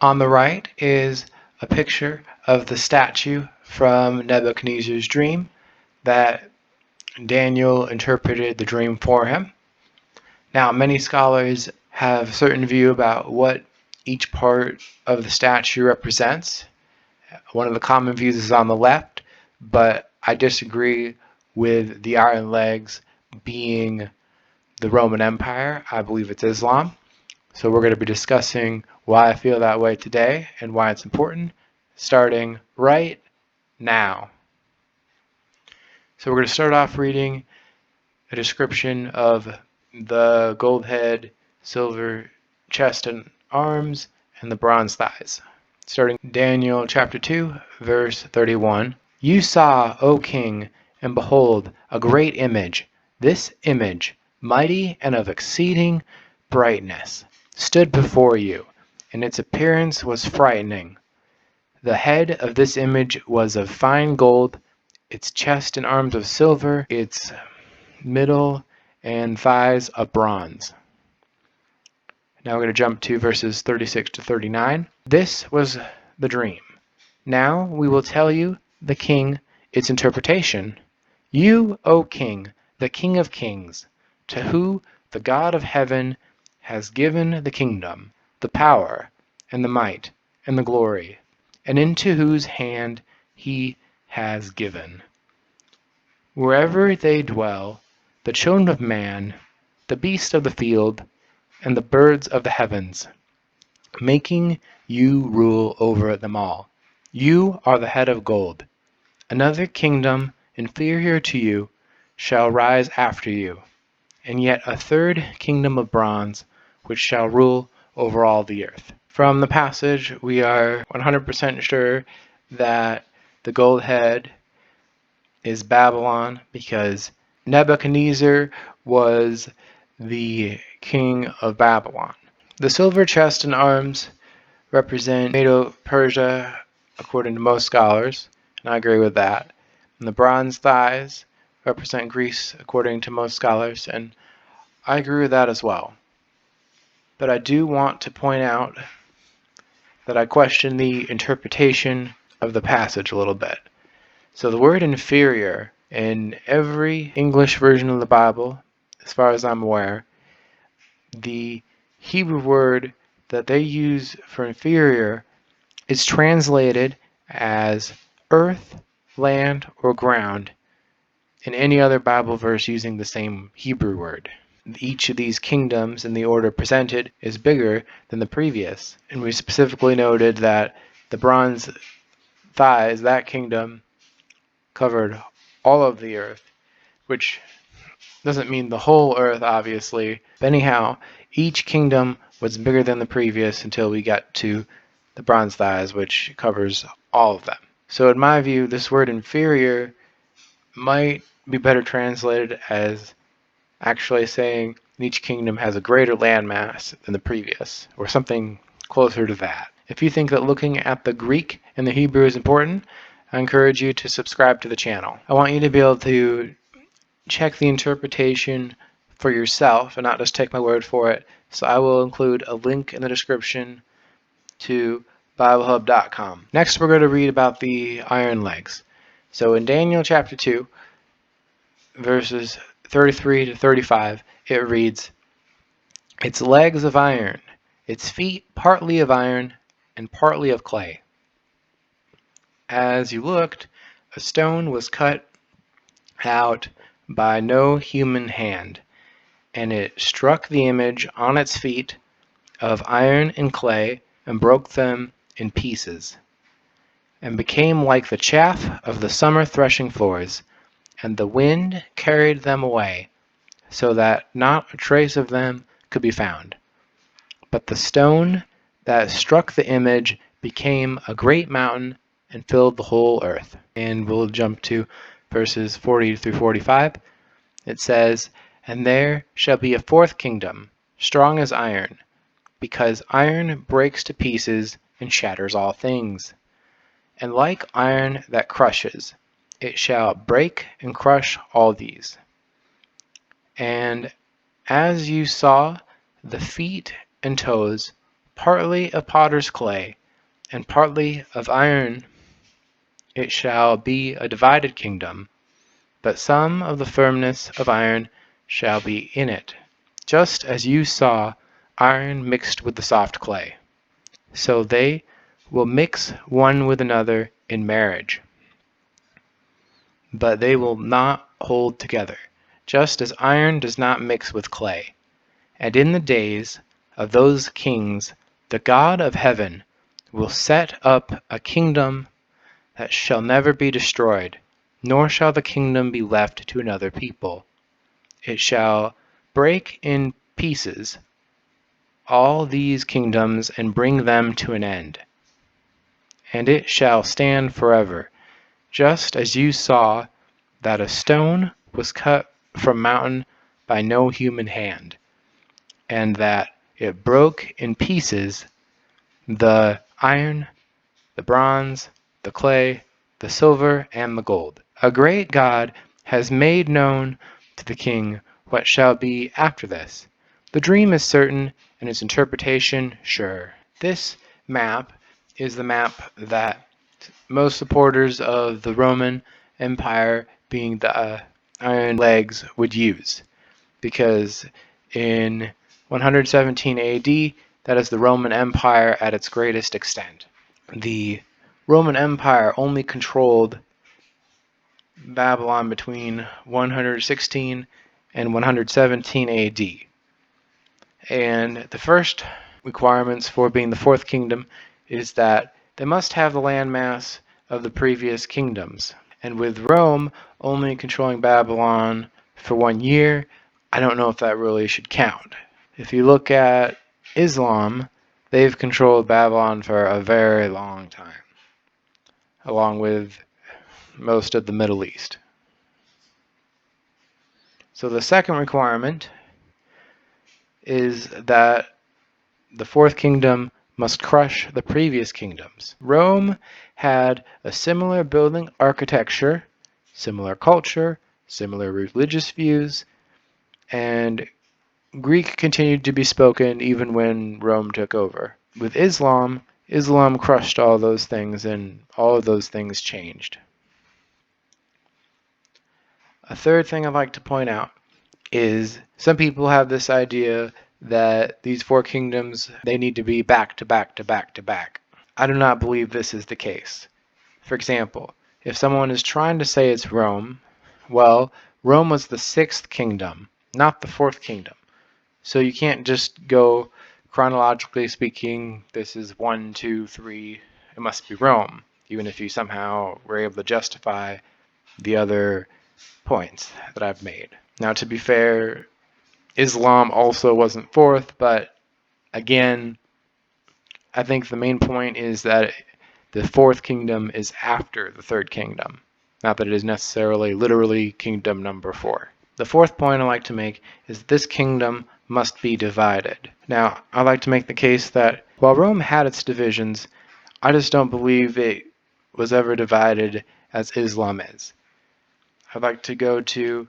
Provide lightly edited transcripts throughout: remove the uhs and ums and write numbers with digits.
On the right is a picture of the statue from Nebuchadnezzar's dream that Daniel interpreted the dream for him. Now, many scholars have a certain view about what each part of the statue represents. One of the common views is on the left, but I disagree with the iron legs being the Roman Empire. I believe it's Islam. So we're going to be discussing why I feel that way today and why it's important, starting right now. So we're going to start off reading a description of the gold head, silver chest and arms, and the bronze thighs. Starting Daniel chapter 2, verse 31. You saw, O king, and behold, a great image. This image, mighty and of exceeding brightness, stood before you, and its appearance was frightening. The head of this image was of fine gold, its chest and arms of silver, its middle and thighs of bronze. Now we're going to jump to verses 36 to 39. This was the dream. Now we will tell you, the king, its interpretation. You, O king, the king of kings, to whom the God of heaven has given the kingdom, the power, and the might, and the glory, and into whose hand he has given. Wherever they dwell, the children of man, the beasts of the field, and the birds of the heavens, making you rule over them all. You are the head of gold. Another kingdom, inferior to you, shall rise after you, and yet a third kingdom of bronze, which shall rule over all the earth. From the passage, we are 100% sure that the gold head is Babylon, because Nebuchadnezzar was the king of Babylon. The silver chest and arms represent Medo-Persia, according to most scholars, and I agree with that. And the bronze thighs represent Greece, according to most scholars, and I agree with that as well. But I do want to point out that I question the interpretation of the passage a little bit. So the word inferior in every English version of the Bible, as far as I'm aware, the Hebrew word that they use for inferior is translated as earth, land, or ground in any other Bible verse using the same Hebrew word. Each of these kingdoms in the order presented is bigger than the previous, and we specifically noted that the bronze thighs, that kingdom, covered all of the earth, which doesn't mean the whole earth, obviously. But anyhow, each kingdom was bigger than the previous until we got to the bronze thighs, which covers all of them. So in my view, this word inferior might be better translated as actually saying each kingdom has a greater landmass than the previous, or something closer to that. If you think that looking at the Greek and the Hebrew is important, I encourage you to subscribe to the channel. I want you to be able to check the interpretation for yourself and not just take my word for it. So I will include a link in the description to BibleHub.com. Next, we're going to read about the iron legs. So in Daniel chapter 2, verses 33 to 35, it reads, its legs of iron, its feet partly of iron and partly of clay. As you looked, a stone was cut out by no human hand, and it struck the image on its feet of iron and clay and broke them in pieces, and became like the chaff of the summer threshing floors, and the wind carried them away, so that not a trace of them could be found. But the stone that struck the image became a great mountain and filled the whole earth. And we'll jump to verses 40 through 45. It says, and there shall be a fourth kingdom, strong as iron, because iron breaks to pieces and shatters all things. And like iron that crushes, it shall break and crush all these. And as you saw the feet and toes, partly of potter's clay, and partly of iron. It shall be a divided kingdom, but some of the firmness of iron shall be in it, just as you saw iron mixed with the soft clay. So they will mix one with another in marriage, but they will not hold together, just as iron does not mix with clay. And in the days of those kings the God of heaven will set up a kingdom that shall never be destroyed, nor shall the kingdom be left to another people. It shall break in pieces all these kingdoms and bring them to an end. And it shall stand forever, just as you saw that a stone was cut from mountain by no human hand, and that it broke in pieces the iron, the bronze, the clay, the silver, and the gold. A great God has made known to the king what shall be after this. The dream is certain, and its interpretation sure. This map is the map that most supporters of the Roman Empire, being the Iron Legs, would use, because in 117 AD, that is the Roman Empire at its greatest extent. The Roman Empire only controlled Babylon between 116 and 117 AD. And the first requirements for being the fourth kingdom is that they must have the landmass of the previous kingdoms. And with Rome only controlling Babylon for 1 year, I don't know if that really should count. If you look at Islam, they've controlled Babylon for a very long time, along with most of the Middle East. So the second requirement is that the fourth kingdom must crush the previous kingdoms. Rome had a similar building architecture, similar culture, similar religious views, and Greek continued to be spoken even when Rome took over. With Islam, Islam crushed all those things, and all of those things changed. A third thing I'd like to point out is some people have this idea that these four kingdoms, they need to be back to back to back to back. I do not believe this is the case. For example, if someone is trying to say it's Rome, well, Rome was the sixth kingdom, not the fourth kingdom. So you can't just go chronologically speaking, this is 1, 2, 3, it must be Rome, even if you somehow were able to justify the other points that I've made. Now, to be fair, Islam also wasn't fourth, but again, I think the main point is that the fourth kingdom is after the third kingdom, not that it is necessarily literally kingdom number 4. The fourth point I like to make is that this kingdom must be divided. Now, I like to make the case that while Rome had its divisions, I just don't believe it was ever divided as Islam is. I'd like to go to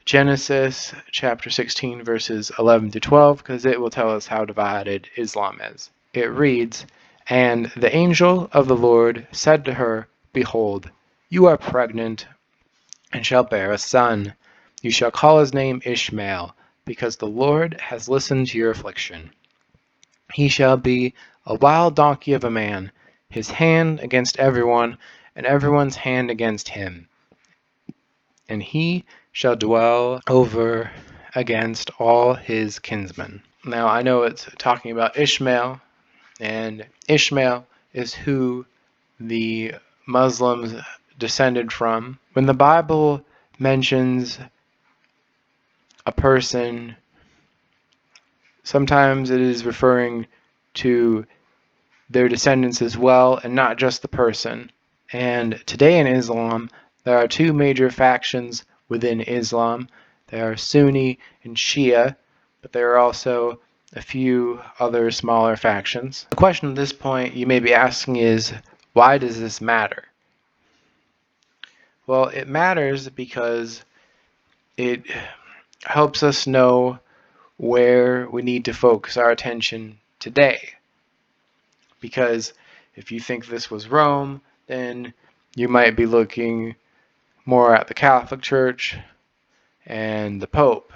Genesis chapter 16 verses 11 to 12 because it will tell us how divided Islam is. It reads, "And the angel of the Lord said to her, Behold, you are pregnant and shall bear a son. You shall call his name Ishmael, because the Lord has listened to your affliction. He shall be a wild donkey of a man, his hand against everyone, and everyone's hand against him. And he shall dwell over against all his kinsmen." Now, I know it's talking about Ishmael, and Ishmael is who the Muslims descended from. When the Bible mentions a person, sometimes it is referring to their descendants as well, and not just the person. And today in Islam, there are two major factions within Islam. There are Sunni and Shia, but there are also a few other smaller factions. The question at this point you may be asking is, why does this matter? Well, it matters because it helps us know where we need to focus our attention today. Because if you think this was Rome, then you might be looking more at the Catholic Church and the Pope.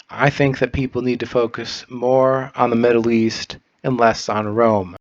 I think that people need to focus more on the Middle East and less on Rome.